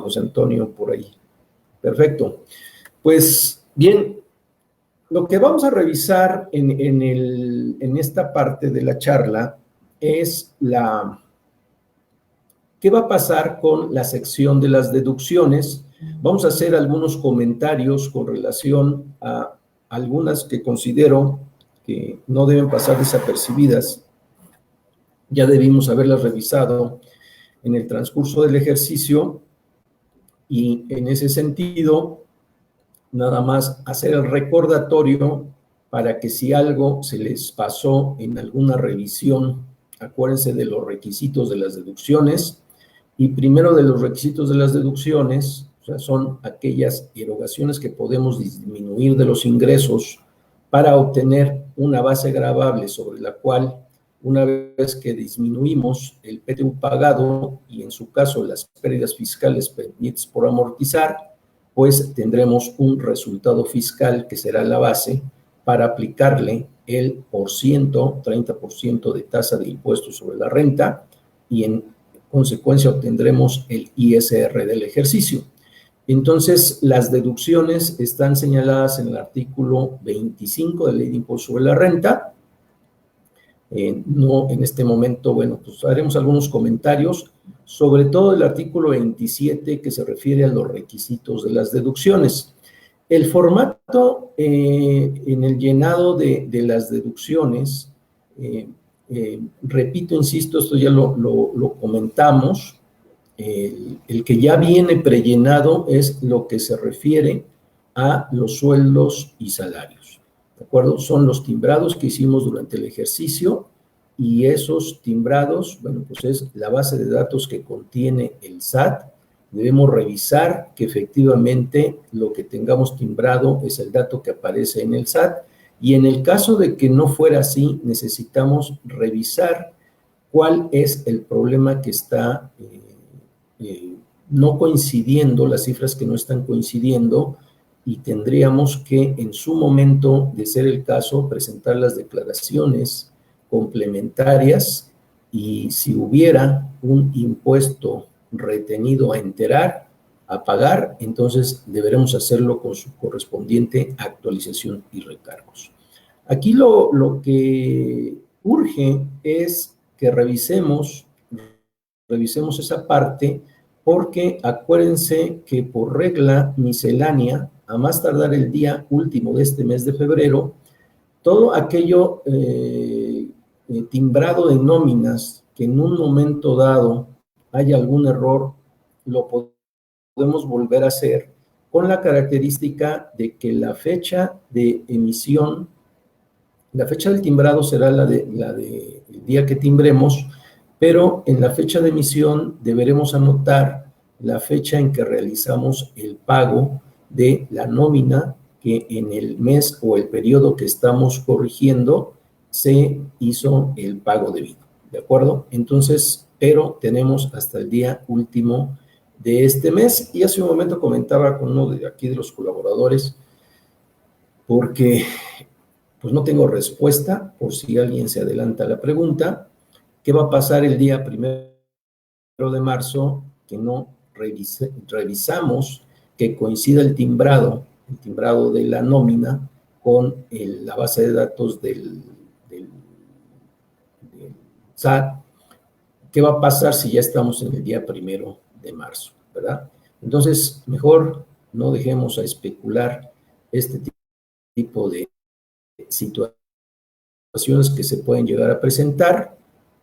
José Antonio por ahí. Perfecto. Pues bien, lo que vamos a revisar en esta parte de la charla es qué va a pasar con la sección de las deducciones. Vamos a hacer algunos comentarios con relación a algunas que considero que no deben pasar desapercibidas. Ya debimos haberlas revisado en el transcurso del ejercicio y en ese sentido, nada más hacer el recordatorio para que si algo se les pasó en alguna revisión, acuérdense de los requisitos de las deducciones. Y primero de los requisitos de las deducciones, o sea, son aquellas erogaciones que podemos disminuir de los ingresos para obtener una base gravable sobre la cual, una vez que disminuimos el PTU pagado y en su caso las pérdidas fiscales pendientes por amortizar, pues tendremos un resultado fiscal que será la base para aplicarle el 30% de tasa de impuesto sobre la renta y en consecuencia obtendremos el ISR del ejercicio. Entonces, las deducciones están señaladas en el artículo 25 de la Ley de Impuesto sobre la Renta. No, en este momento, bueno, pues haremos algunos comentarios, sobre todo el artículo 27 que se refiere a los requisitos de las deducciones. El formato en el llenado de las deducciones, repito, insisto, esto ya lo comentamos, el que ya viene prellenado es lo que se refiere a los sueldos y salarios, ¿de acuerdo? Son los timbrados que hicimos durante el ejercicio y esos timbrados, bueno, pues es la base de datos que contiene el SAT. Debemos revisar que efectivamente lo que tengamos timbrado es el dato que aparece en el SAT y en el caso de que no fuera así, necesitamos revisar cuál es el problema que está no coincidiendo, las cifras que no están coincidiendo y tendríamos que en su momento, de ser el caso, presentar las declaraciones complementarias y si hubiera un impuesto retenido a enterar, a pagar, entonces deberemos hacerlo con su correspondiente actualización y recargos. Aquí lo que urge es que revisemos esa parte porque acuérdense que por regla miscelánea, a más tardar el día último de este mes de febrero, todo aquello timbrado de nóminas que en un momento dado haya algún error, lo podemos volver a hacer con la característica de que la fecha de emisión, la fecha del timbrado será la de el día que timbremos, pero en la fecha de emisión deberemos anotar la fecha en que realizamos el pago de la nómina que en el mes o el periodo que estamos corrigiendo se hizo el pago debido, ¿de acuerdo? Entonces, pero tenemos hasta el día último de este mes y hace un momento comentaba con uno de aquí de los colaboradores porque pues no tengo respuesta por si alguien se adelanta a la pregunta. ¿Qué va a pasar el día 1 de marzo que no revisamos que coincida el timbrado de la nómina con la base de datos del SAT? ¿Qué va a pasar si ya estamos en el día 1 de marzo, verdad? Entonces, mejor no dejemos a especular este tipo de situaciones que se pueden llegar a presentar.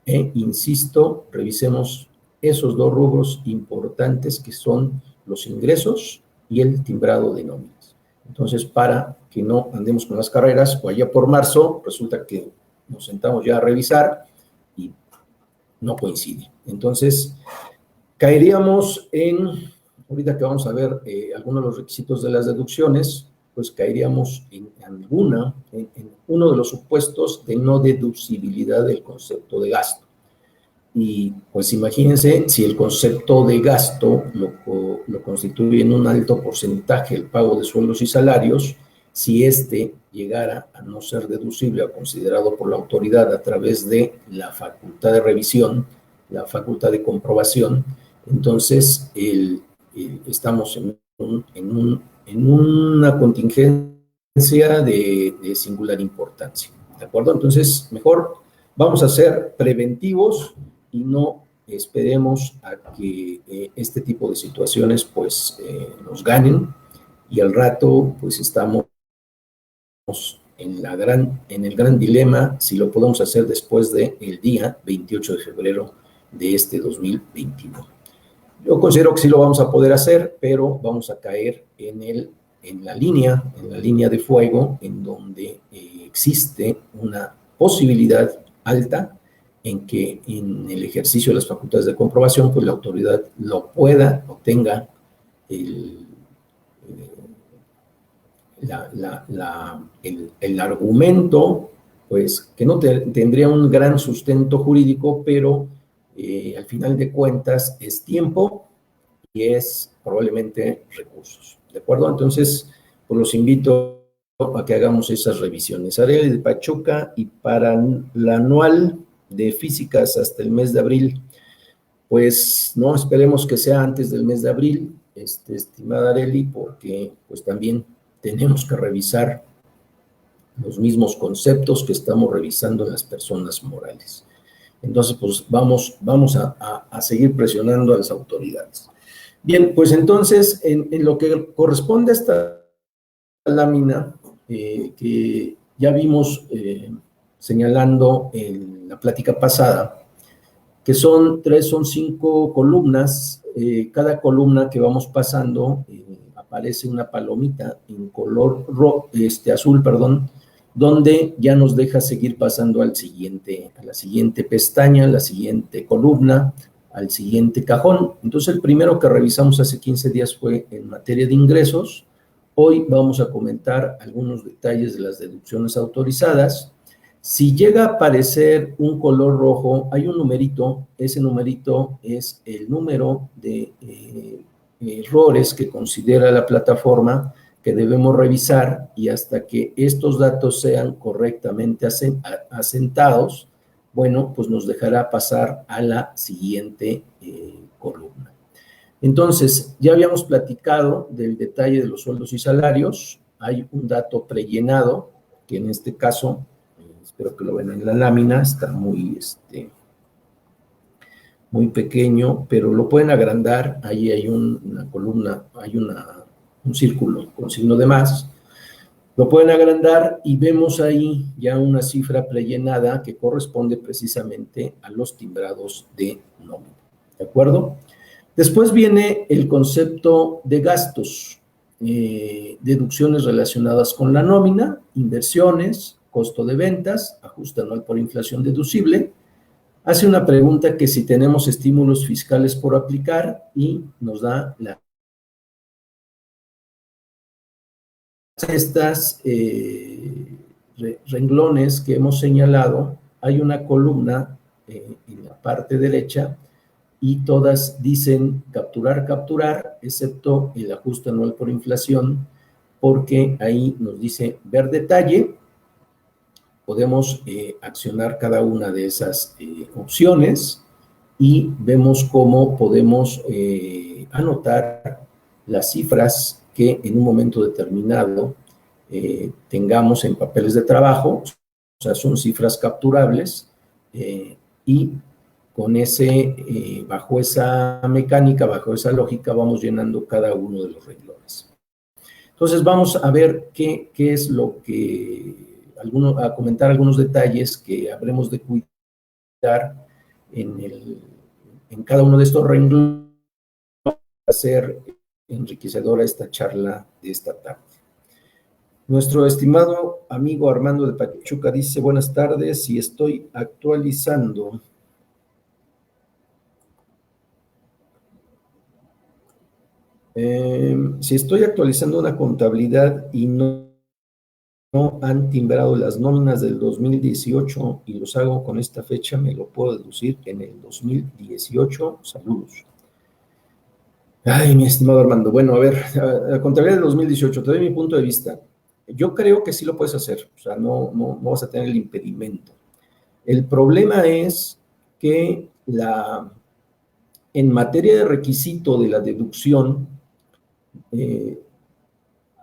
Insisto, revisemos esos dos rubros importantes que son los ingresos y el timbrado de nóminas. Entonces, para que no andemos con las carreras o allá por marzo, resulta que nos sentamos ya a revisar y no coincide. Entonces, caeríamos ahorita que vamos a ver algunos de los requisitos de las deducciones, pues caeríamos en uno de los supuestos de no deducibilidad del concepto de gasto. Y pues imagínense si el concepto de gasto lo constituye en un alto porcentaje el pago de sueldos y salarios, si este llegara a no ser deducible o considerado por la autoridad a través de la facultad de revisión, la facultad de comprobación, entonces estamos en una contingencia de singular importancia, ¿de acuerdo? Entonces, mejor vamos a ser preventivos y no esperemos a que este tipo de situaciones pues nos ganen y al rato pues estamos en el gran dilema si lo podemos hacer después del día 28 de febrero de este 2021. Yo considero que sí lo vamos a poder hacer, pero vamos a caer en la línea de fuego, en donde existe una posibilidad alta en que en el ejercicio de las facultades de comprobación, pues la autoridad lo pueda o tenga el argumento, pues que no tendría un gran sustento jurídico, pero al final de cuentas es tiempo y es probablemente recursos, ¿de acuerdo? Entonces, pues los invito a que hagamos esas revisiones. Areli de Pachuca, y para la anual de físicas hasta el mes de abril, pues no esperemos que sea antes del mes de abril, estimada Areli, porque pues también tenemos que revisar los mismos conceptos que estamos revisando en las personas morales. Entonces, pues vamos a seguir presionando a las autoridades. Bien, pues entonces, en lo que corresponde a esta lámina que ya vimos señalando en la plática pasada, que son 5 columnas, cada columna que vamos pasando aparece una palomita en color azul, donde ya nos deja seguir pasando a la siguiente pestaña, a la siguiente columna, al siguiente cajón. Entonces, el primero que revisamos hace 15 días fue en materia de ingresos. Hoy vamos a comentar algunos detalles de las deducciones autorizadas. Si llega a aparecer un color rojo, hay un numerito, ese numerito es el número de errores que considera la plataforma que debemos revisar, y hasta que estos datos sean correctamente asentados, bueno, pues nos dejará pasar a la siguiente columna. Entonces, ya habíamos platicado del detalle de los sueldos y salarios. Hay un dato prellenado, que en este caso, espero que lo vean en la lámina, está muy pequeño, pero lo pueden agrandar. Ahí hay una columna, hay un círculo con signo de más. Lo pueden agrandar y vemos ahí ya una cifra prellenada que corresponde precisamente a los timbrados de nómina. ¿De acuerdo? Después viene el concepto de gastos, deducciones relacionadas con la nómina, inversiones, costo de ventas, ajuste anual por inflación deducible. Hace una pregunta que si tenemos estímulos fiscales por aplicar y nos da estas renglones que hemos señalado. Hay una columna en la parte derecha y todas dicen capturar, excepto el ajuste anual por inflación, porque ahí nos dice ver detalle. Podemos accionar cada una de esas opciones y vemos cómo podemos anotar las cifras que en un momento determinado tengamos en papeles de trabajo, o sea, son cifras capturables, y con bajo esa mecánica, bajo esa lógica, vamos llenando cada uno de los renglones. Entonces, vamos a ver qué es lo que, a comentar algunos detalles que habremos de cuidar en cada uno de estos renglones para hacer enriquecedora esta charla de esta tarde. Nuestro estimado amigo Armando de Pachuca dice: buenas tardes, si estoy actualizando una contabilidad y no han timbrado las nóminas del 2018 y los hago con esta fecha, me lo puedo deducir en el 2018. Saludos. Ay, mi estimado Armando. Bueno, a ver, la contabilidad del 2018, te doy mi punto de vista. Yo creo que sí lo puedes hacer, o sea, no vas a tener el impedimento. El problema es que en materia de requisito de la deducción,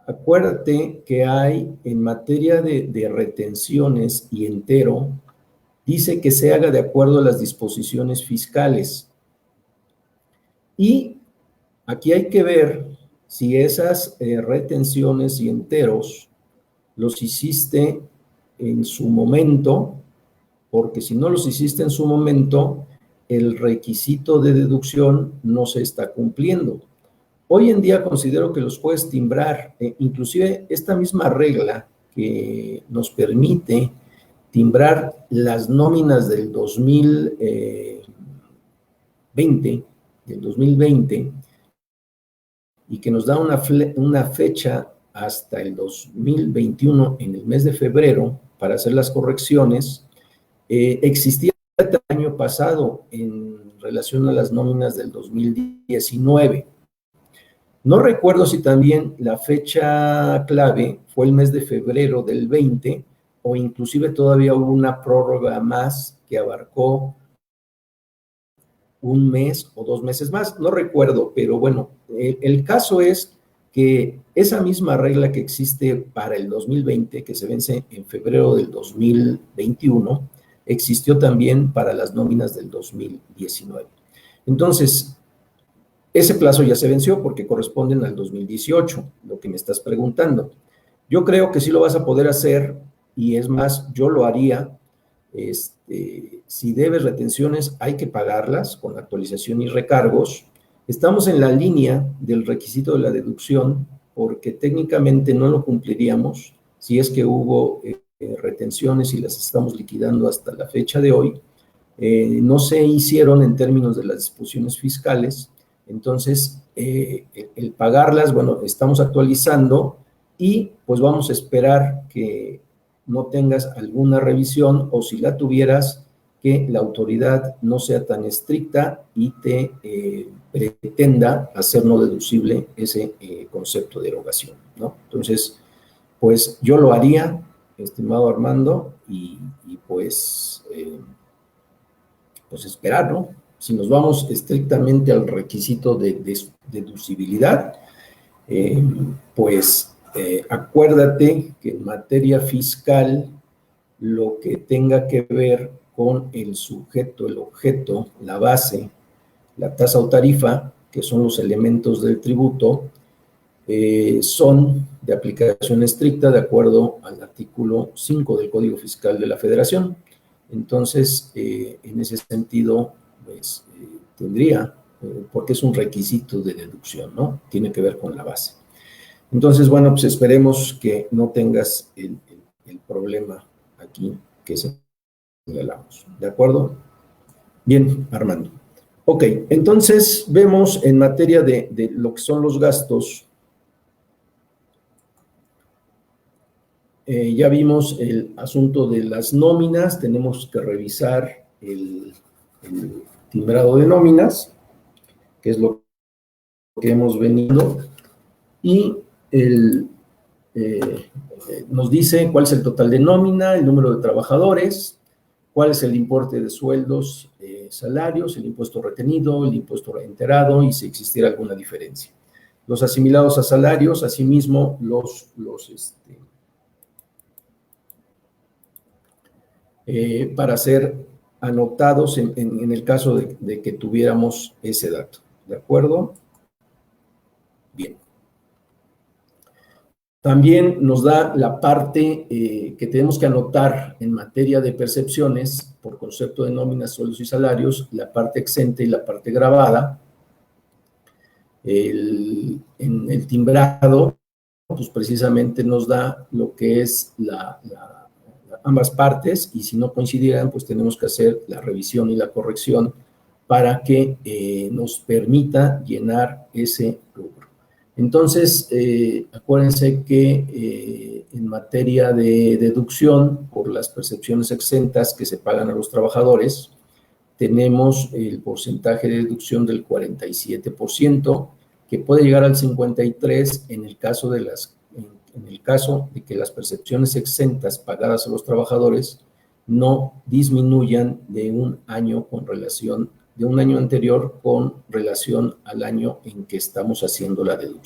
acuérdate que hay en materia de retenciones y entero, dice que se haga de acuerdo a las disposiciones fiscales. Y aquí hay que ver si esas retenciones y enteros los hiciste en su momento, porque si no los hiciste en su momento, el requisito de deducción no se está cumpliendo. Hoy en día considero que los puedes timbrar, inclusive esta misma regla que nos permite timbrar las nóminas del 2020, y que nos da una fecha hasta el 2021 en el mes de febrero para hacer las correcciones, existía el año pasado en relación a las nóminas del 2019. No recuerdo si también la fecha clave fue el mes de febrero del 20 o inclusive todavía hubo una prórroga más que abarcó un mes o 2 meses más, no recuerdo, pero bueno, el caso es que esa misma regla que existe para el 2020, que se vence en febrero del 2021, existió también para las nóminas del 2019. Entonces, ese plazo ya se venció porque corresponden al 2018, lo que me estás preguntando. Yo creo que sí lo vas a poder hacer y es más, yo lo haría. Si debes retenciones, hay que pagarlas con actualización y recargos. Estamos en la línea del requisito de la deducción porque técnicamente no lo cumpliríamos si es que hubo retenciones y las estamos liquidando hasta la fecha de hoy. No se hicieron en términos de las disposiciones fiscales, entonces el pagarlas, bueno, estamos actualizando y pues vamos a esperar que no tengas alguna revisión o si la tuvieras, que la autoridad no sea tan estricta y te pretenda hacer no deducible ese concepto de erogación, ¿no? Entonces, pues yo lo haría, estimado Armando, y pues esperar, ¿no? Si nos vamos estrictamente al requisito de deducibilidad, pues acuérdate que en materia fiscal, lo que tenga que ver con el sujeto, el objeto, la base, la tasa o tarifa, que son los elementos del tributo, son de aplicación estricta de acuerdo al artículo 5 del Código Fiscal de la Federación. Entonces, en ese sentido, pues tendría, porque es un requisito de deducción, ¿no? Tiene que ver con la base. Entonces, bueno, pues esperemos que no tengas el problema aquí que señalamos. ¿De acuerdo? Bien, Armando. Ok, entonces vemos en materia de lo que son los gastos. Ya vimos el asunto de las nóminas, tenemos que revisar el timbrado de nóminas, que es lo que hemos venido, y nos dice cuál es el total de nómina, el número de trabajadores, cuál es el importe de sueldos, salarios, el impuesto retenido, el impuesto reintegrado y si existiera alguna diferencia. Los asimilados a salarios, asimismo, para ser anotados en el caso de que tuviéramos ese dato. ¿De acuerdo? Bien. También nos da la parte que tenemos que anotar en materia de percepciones por concepto de nóminas, sueldos y salarios, la parte exenta y la parte gravada. En el timbrado, pues precisamente nos da lo que es ambas partes y si no coincidieran, pues tenemos que hacer la revisión y la corrección para que nos permita llenar ese rubro. Entonces, acuérdense que en materia de deducción por las percepciones exentas que se pagan a los trabajadores, tenemos el porcentaje de deducción del 47%, que puede llegar al 53% en el caso de que las percepciones exentas pagadas a los trabajadores no disminuyan de un año anterior con relación al año en que estamos haciendo la deducción.